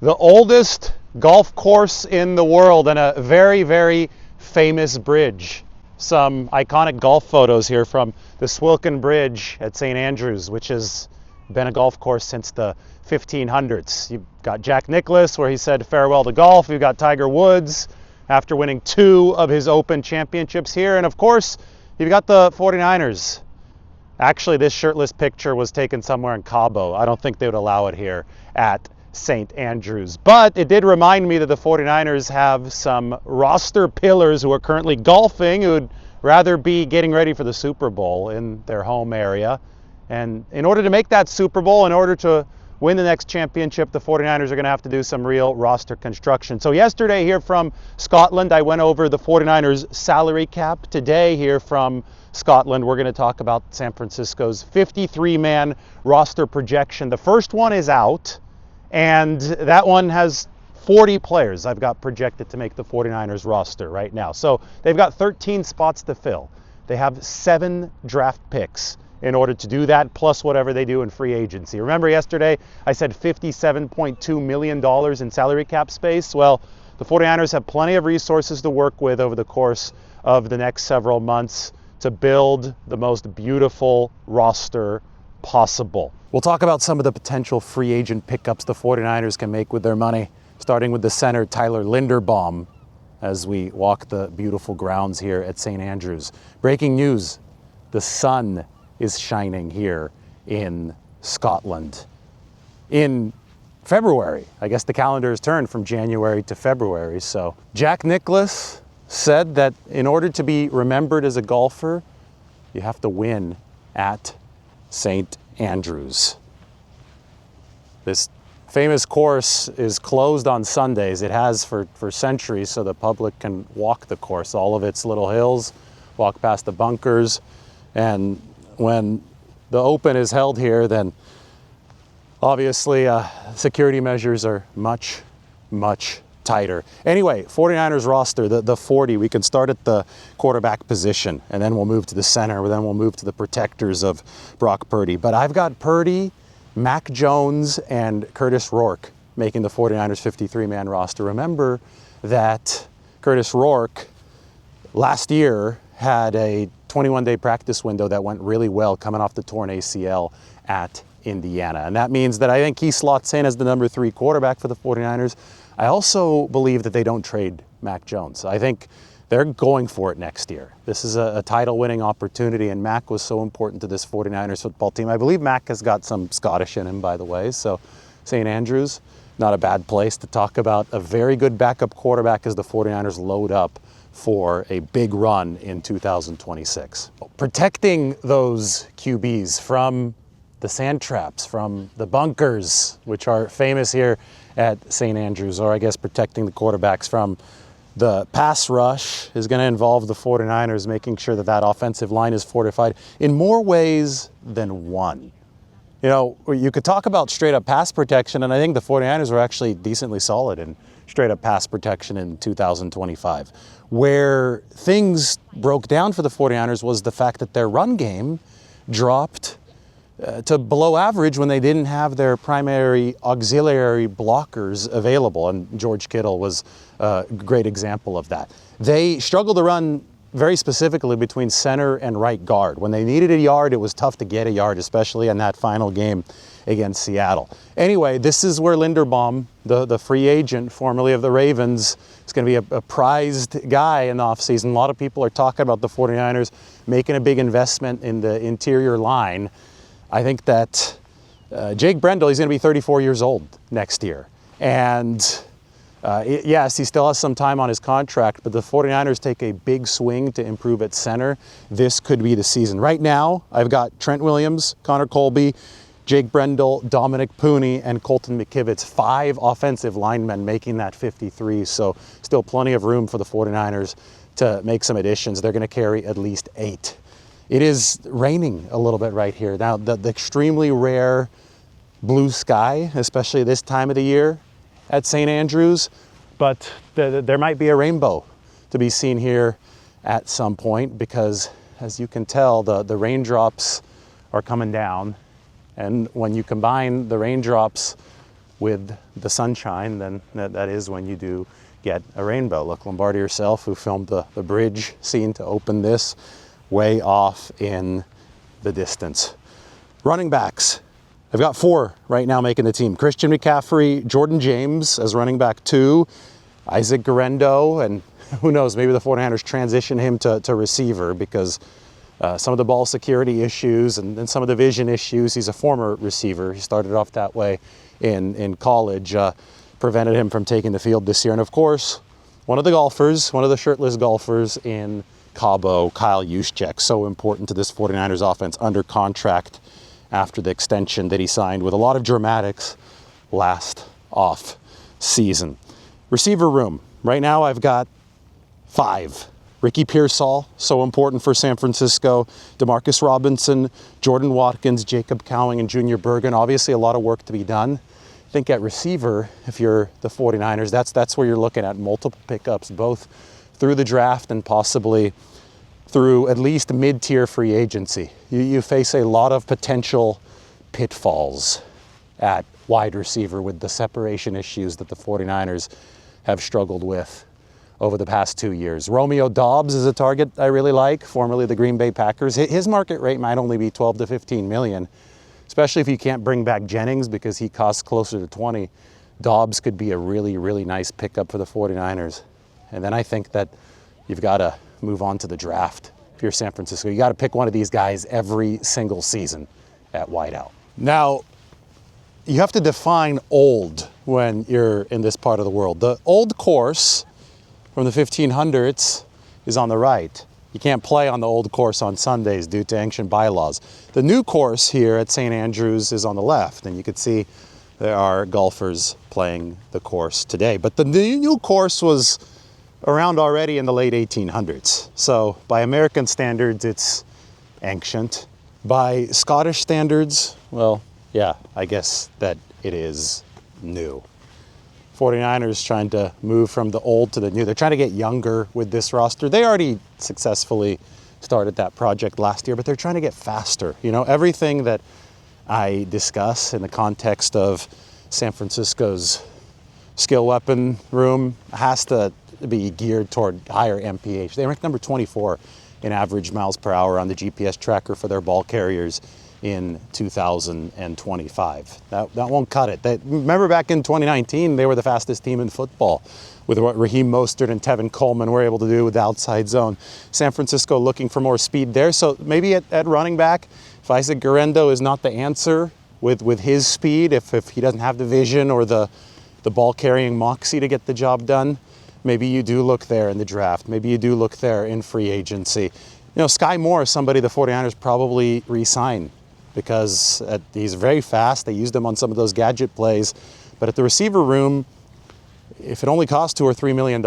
The oldest golf course in the world and a very, very famous bridge. Some iconic golf photos here from the Swilcan Bridge at St. Andrews, which has been a golf course since the 1500s. You've got Jack Nicklaus, where he said farewell to golf. You've got Tiger Woods after winning 2 of his Open championships here. And of course, you've got the 49ers. Actually, this shirtless picture was taken somewhere in Cabo. I don't think they would allow it here at St. Andrews. But it did remind me that the 49ers have some roster pillars who are currently golfing, who would rather be getting ready for the Super Bowl in their home area. And in order to make that Super Bowl, in order to win the next championship, the 49ers are going to have to do some real roster construction. So yesterday here from Scotland, I went over the 49ers salary cap. Today here from Scotland, we're going to talk about San Francisco's 53-man roster projection. The first one is out, and that one has 40 players I've got projected to make the 49ers roster right now. So they've got 13 spots to fill. They have 7 draft picks in order to do that, plus whatever they do in free agency. Remember yesterday I said $57.2 million in salary cap space? Well, the 49ers have plenty of resources to work with over the course of the next several months to build the most beautiful roster possible. We'll talk about some of the potential free agent pickups the 49ers can make with their money, starting with the center Tyler Linderbaum as we walk the beautiful grounds here at St. Andrews. Breaking news, the sun is shining here in Scotland. In February, I guess the calendar has turned from January to February, so Jack Nicklaus said that in order to be remembered as a golfer, you have to win at St. Andrews. This famous course is closed on Sundays. It has for centuries, so the public can walk the course, all of its little hills, walk past the bunkers. And when the Open is held here, then obviously security measures are much, much tighter. Anyway, 49ers roster, the 40, we can start at the quarterback position, and then we'll move to the center, then we'll move to the protectors of Brock Purdy. But I've got Purdy, Mac Jones, and Curtis Rourke making the 49ers 53-man roster. Remember that Curtis Rourke last year had a 21-day practice window that went really well coming off the torn ACL at Indiana. And that means that I think he slots in as the number 3 quarterback for the 49ers. I also believe that they don't trade Mac Jones. I think they're going for it next year. This is a title-winning opportunity, and Mac was so important to this 49ers football team. I believe Mac has got some Scottish in him, by the way, so St. Andrews, not a bad place to talk about a very good backup quarterback as the 49ers load up for a big run in 2026. Protecting those QBs from the sand traps, from the bunkers, which are famous here at St. Andrews, or I guess protecting the quarterbacks from the pass rush, is going to involve the 49ers making sure that that offensive line is fortified in more ways than one. You know, you could talk about straight up pass protection, and I think the 49ers were actually decently solid in straight up pass protection in 2025. Where things broke down for the 49ers was the fact that their run game dropped to below average when they didn't have their primary auxiliary blockers available, and George Kittle was a great example of that. They struggled to run very specifically between center and right guard. When they needed a yard, it was tough to get a yard, especially in that final game against Seattle. Anyway, this is where Linderbaum, the free agent formerly of the Ravens, is going to be a prized guy in the offseason. A lot of people are talking about the 49ers making a big investment in the interior line. I think that Jake Brendel, he's going to be 34 years old next year. And yes, he still has some time on his contract, but the 49ers take a big swing to improve at center. This could be the season. Right now, I've got Trent Williams, Connor Colby, Jake Brendel, Dominic Pooney, and Colton McKivitz, 5 offensive linemen making that 53. So still plenty of room for the 49ers to make some additions. They're going to carry at least 8. It is raining a little bit right here. Now, the extremely rare blue sky, especially this time of the year at St. Andrews, but there might be a rainbow to be seen here at some point because, as you can tell, the raindrops are coming down. And when you combine the raindrops with the sunshine, then that is when you do get a rainbow. Look, Lombardi herself, who filmed the bridge scene to open this, way off in the distance. Running backs. I've got 4 right now making the team. Christian McCaffrey, Jordan James as running back 2, Isaac Guerendo, and who knows, maybe the 49ers transition him to receiver because some of the ball security issues and some of the vision issues. He's a former receiver. He started off that way in college, prevented him from taking the field this year. And of course, one of the golfers, one of the shirtless golfers in Cabo, Kyle Juszczyk, so important to this 49ers offense, under contract after the extension that he signed with a lot of dramatics last off season. Receiver room. Right now I've got 5. Ricky Pearsall, so important for San Francisco. Demarcus Robinson, Jordan Watkins, Jacob Cowing, and Junior Bergen. Obviously a lot of work to be done. I think at receiver, if you're the 49ers, that's where you're looking at multiple pickups, both through the draft and possibly through at least mid-tier free agency. You face a lot of potential pitfalls at wide receiver with the separation issues that the 49ers have struggled with over the past 2 years. Romeo Doubs is a target I really like, formerly the Green Bay Packers. His market rate might only be 12 to 15 million, especially if you can't bring back Jennings because he costs closer to 20. Doubs could be a really, really nice pickup for the 49ers. And then I think that you've got to move on to the draft. If you're San Francisco, you got to pick one of these guys every single season at wideout. Now, you have to define old when you're in this part of the world. The old course from the 1500s is on the right. You can't play on the old course on Sundays due to ancient bylaws. The new course here at St. Andrews is on the left, and you can see there are golfers playing the course today. But the new course was around already in the late 1800s. So by American standards, it's ancient. By Scottish standards, well, yeah, I guess that it is new. 49ers trying to move from the old to the new. They're trying to get younger with this roster. They already successfully started that project last year, but they're trying to get faster. You know, everything that I discuss in the context of San Francisco's skill weapon room has to be geared toward higher MPH. They ranked number 24 in average miles per hour on the GPS tracker for their ball carriers in 2025. That won't cut it. Remember back in 2019, they were the fastest team in football with what Raheem Mostert and Tevin Coleman were able to do with the outside zone. San Francisco looking for more speed there. So maybe at running back, if Isaac Guerendo is not the answer with his speed, if he doesn't have the vision or the ball carrying moxie to get the job done, maybe you do look there in the draft. Maybe you do look there in free agency. You know, Sky Moore is somebody the 49ers probably re-sign because he's very fast. They used him on some of those gadget plays. But at the receiver room, if it only costs $2 or $3 million,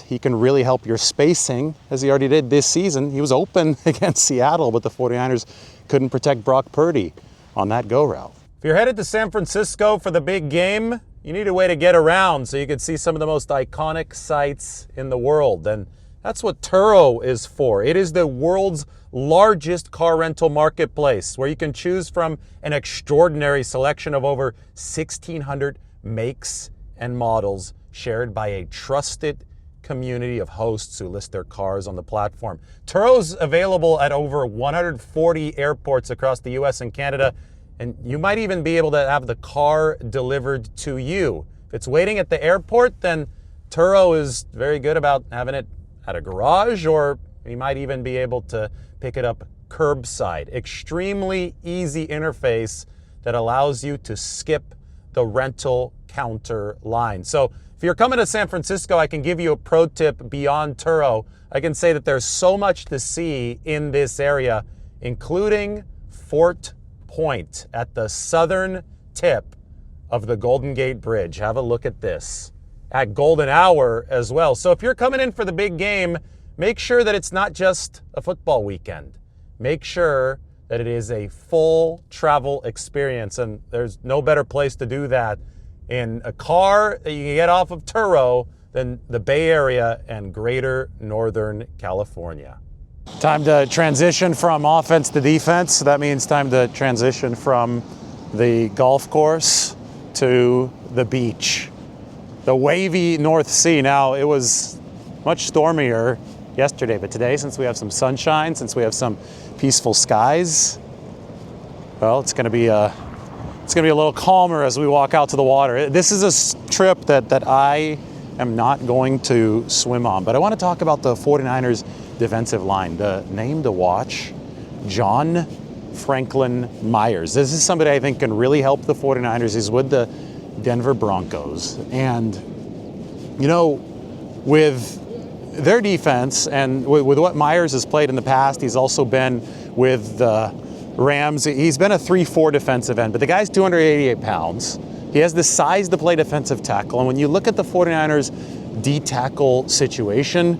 he can really help your spacing, as he already did this season. He was open against Seattle, but the 49ers couldn't protect Brock Purdy on that go route. If you're headed to San Francisco for the big game, you need a way to get around so you can see some of the most iconic sights in the world. And that's what Turo is for. It is the world's largest car rental marketplace where you can choose from an extraordinary selection of over 1,600 makes and models shared by a trusted community of hosts who list their cars on the platform. Turo's available at over 140 airports across the US and Canada. And you might even be able to have the car delivered to you. If it's waiting at the airport, then Turo is very good about having it at a garage, or you might even be able to pick it up curbside. Extremely easy interface that allows you to skip the rental counter line. So if you're coming to San Francisco, I can give you a pro tip beyond Turo. I can say that there's so much to see in this area, including Fort Point at the southern tip of the Golden Gate Bridge. Have a look at this. At Golden Hour as well. So if you're coming in for the big game, make sure that it's not just a football weekend. Make sure that it is a full travel experience, and there's no better place to do that in a car that you can get off of Turo than the Bay Area and greater Northern California. Time to transition from offense to defense. That means time to transition from the golf course to the beach. The wavy North Sea. Now, it was much stormier yesterday, but today, since we have some sunshine, since we have some peaceful skies, well, it's going to be a little calmer as we walk out to the water. This is a trip that I am not going to swim on, but I want to talk about the 49ers defensive line. The name to watch, John Franklin Myers. This is somebody I think can really help the 49ers. He's with the Denver Broncos. And, you know, with their defense and with what Myers has played in the past, he's also been with the Rams. He's been a 3-4 defensive end, but the guy's 288 pounds. He has the size to play defensive tackle. And when you look at the 49ers D-tackle situation,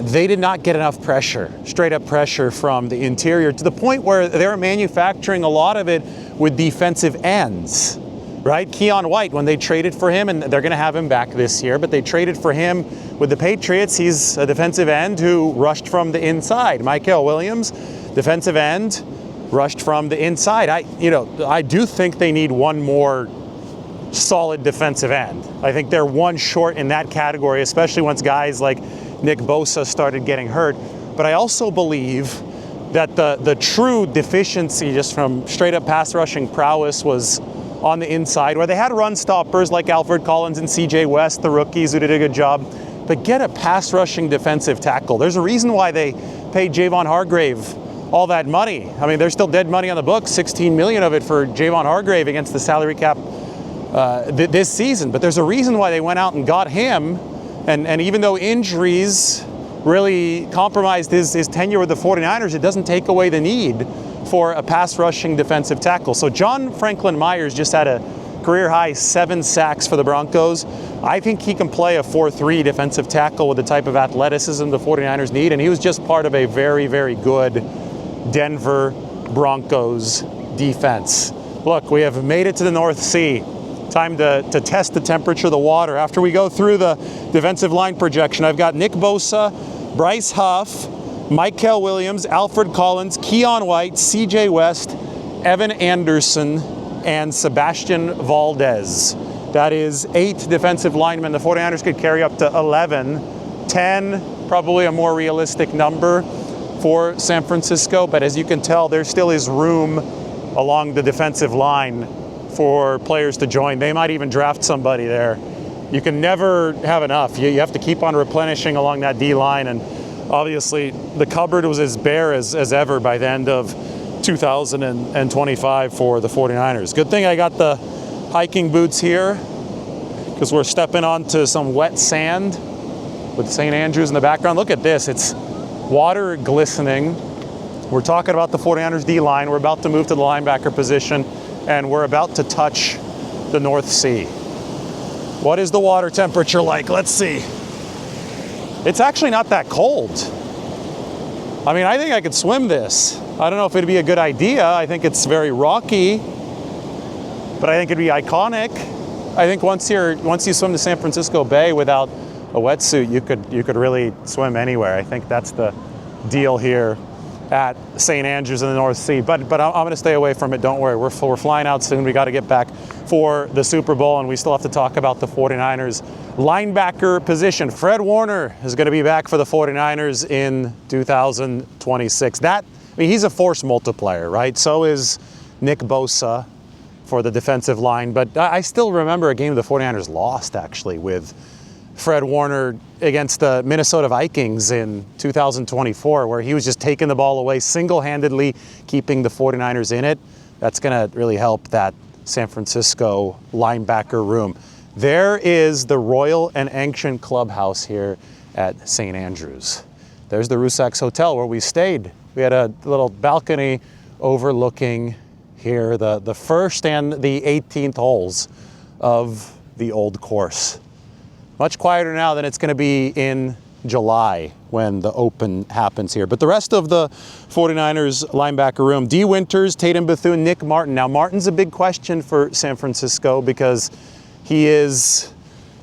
they did not get enough pressure, straight up pressure from the interior, to the point where they're manufacturing a lot of it with defensive ends, right? Keon White, when they traded for him, and they're going to have him back this year, but they traded for him with the Patriots. He's a defensive end who rushed from the inside. Michael Williams, defensive end, rushed from the inside. I do think they need one more solid defensive end. I think they're one short in that category, especially once guys like Nick Bosa started getting hurt. But I also believe that the true deficiency just from straight up pass rushing prowess was on the inside, where they had run stoppers like Alfred Collins and CJ West, the rookies who did a good job. But get a pass rushing defensive tackle. There's a reason why they paid Javon Hargrave all that money. I mean, there's still dead money on the books, $16 million of it for Javon Hargrave against the salary cap this season. But there's a reason why they went out and got him. And even though injuries really compromised his tenure with the 49ers, it doesn't take away the need for a pass rushing defensive tackle. So John Franklin Myers just had a career high 7 sacks for the Broncos. I think he can play a 4-3 defensive tackle with the type of athleticism the 49ers need. And he was just part of a very, very good Denver Broncos defense. Look, we have made it to the North Sea. Time to test the temperature of the water. After we go through the defensive line projection, I've got Nick Bosa, Bryce Huff, Michael Williams, Alfred Collins, Keon White, CJ West, Evan Anderson, and Sebastian Valdez. That is 8 defensive linemen. The 49ers could carry up to 11. 10, probably a more realistic number for San Francisco. But as you can tell, there still is room along the defensive line for players to join. They might even draft somebody there. You can never have enough. You have to keep on replenishing along that D-line. And obviously, the cupboard was as bare as ever by the end of 2025 for the 49ers. Good thing I got the hiking boots here, because we're stepping onto some wet sand with St. Andrews in the background. Look at this. It's water glistening. We're talking about the 49ers D-line. We're about to move to the linebacker position, and we're about to touch the North Sea. What is the water temperature like? Let's see. It's actually not that cold. I mean, I think I could swim this. I don't know if it'd be a good idea. I think it's very rocky, but I think it'd be iconic. I think once you swim the San Francisco Bay without a wetsuit, you could really swim anywhere. I think that's the deal here at St. Andrews in the North Sea. But I'm going to stay away from it. Don't worry. We're flying out soon. We got to get back for the Super Bowl, and we still have to talk about the 49ers linebacker position. Fred Warner is going to be back for the 49ers in 2026. He's a force multiplier, right? So is Nick Bosa for the defensive line. But I still remember a game the 49ers lost, actually, with Fred Warner against the Minnesota Vikings in 2024, where he was just taking the ball away, single-handedly keeping the 49ers in it. That's going to really help that San Francisco linebacker room. There is the Royal and Ancient Clubhouse here at St. Andrews. There's the Rusacks Hotel where we stayed. We had a little balcony overlooking here the first and the 18th holes of the old course. Much quieter now than it's going to be in July when the Open happens here. But the rest of the 49ers linebacker room, D. Winters, Tatum Bethune, Nick Martin. Now, Martin's a big question for San Francisco because he is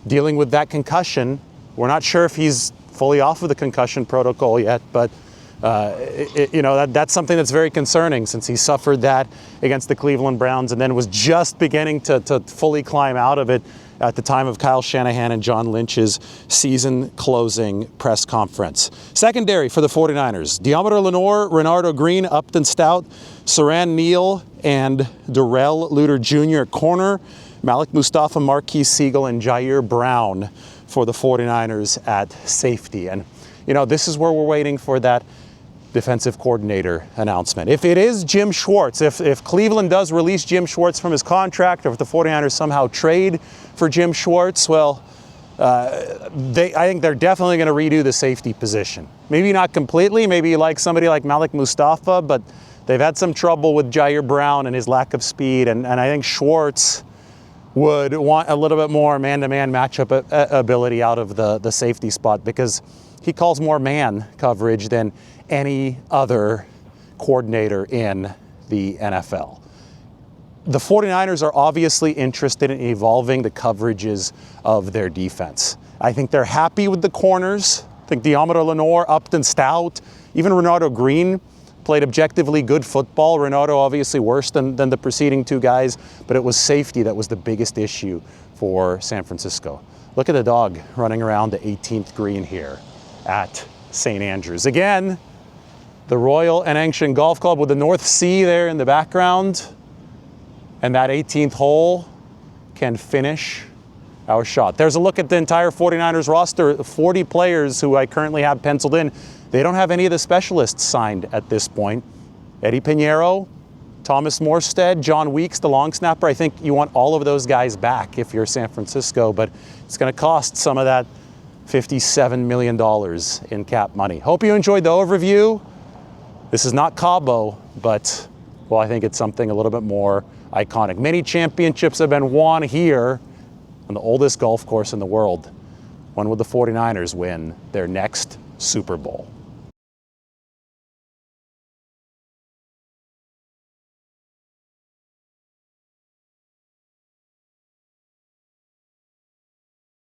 dealing with that concussion. We're not sure if he's fully off of the concussion protocol yet, but That's something that's very concerning, since he suffered that against the Cleveland Browns and then was just beginning to fully climb out of it at the time of Kyle Shanahan and John Lynch's season-closing press conference. Secondary for the 49ers: Deommodore Lenoir, Renardo Green, Upton Stout, Saran Neal, and Darrell Luter Jr. at corner, Malik Mustafa, Marquise Siegel, and Jair Brown for the 49ers at safety. And, this is where we're waiting for that defensive coordinator announcement. If it is Jim Schwartz, if Cleveland does release Jim Schwartz from his contract, or if the 49ers somehow trade for Jim Schwartz, well, I think they're definitely going to redo the safety position. Maybe not completely, maybe like somebody like Malik Mustafa, but they've had some trouble with Jair Brown and his lack of speed, and I think Schwartz would want a little bit more man-to-man matchup ability out of the safety spot, because he calls more man coverage than any other coordinator in the NFL. The 49ers are obviously interested in evolving the coverages of their defense. I think they're happy with the corners. I think Deommodore Lenoir, Upton Stout, even Renardo Green played objectively good football. Renardo obviously worse than the preceding two guys, but it was safety that was the biggest issue for San Francisco. Look at the dog running around the 18th green here at St. Andrews. Again, the Royal and Ancient Golf Club with the North Sea there in the background. And that 18th hole can finish our shot. There's a look at the entire 49ers roster, 40 players who I currently have penciled in. They don't have any of the specialists signed at this point. Eddie Pinheiro, Thomas Morstead, John Weeks, the long snapper. I think you want all of those guys back if you're San Francisco, but it's going to cost some of that $57 million in cap money. Hope you enjoyed the overview. This is not Cabo, but, well, I think it's something a little bit more iconic. Many championships have been won here on the oldest golf course in the world. When will the 49ers win their next Super Bowl?